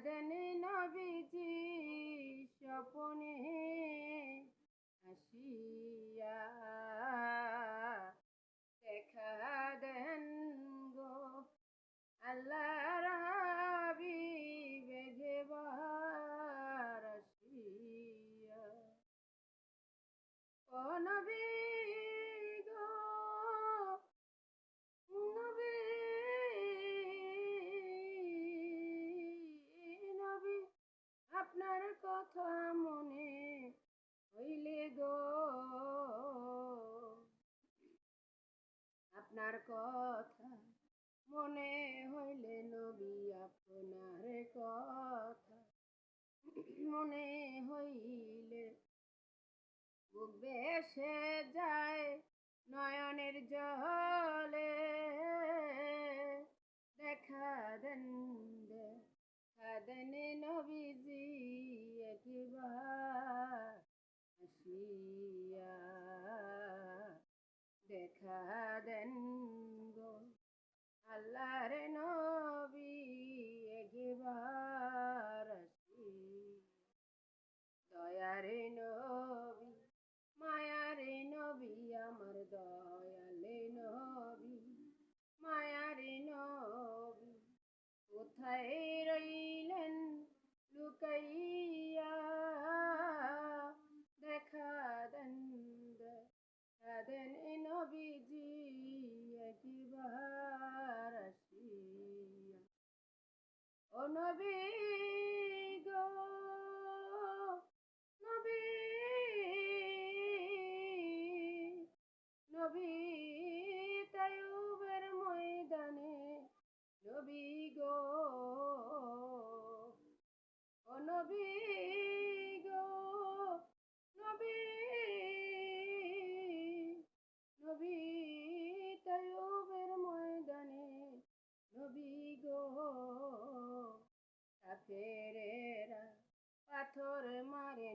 দেন নবীজি স্বপনে আসিয়া, দেখা দেন গো আল্লাহর হাবিব যেবার আসিয়া। ও নবী গো নবী, নবী আপনার কথা মনে হইলে গো, আপনার কথা মনে হইলে নবী, আপনার কথা মনে হইলে বুক ভেসে যায় নয়নের জলে, দেখা দেন দেখা দেন নবীজি একবার আসিয়া, দেখা দেন গো আল্লাহর নবী একবার আসিয়া। দয়ারে নবী মায়ারে নবী আমার দয়ালে নবী মায়ারে নবী, কোথায় রইলেন লুকাইয়া, দেখা দেন দেখা দেন নবীজি একবার আসিয়া। ও নবী গো নবী, নবী তাইয়ুবের ময়দানে নবী গো, ও নবী গো নবী, নবী তাইয়ুবের ময়দানে নবী গো, কাফেরেরা পাথর মারে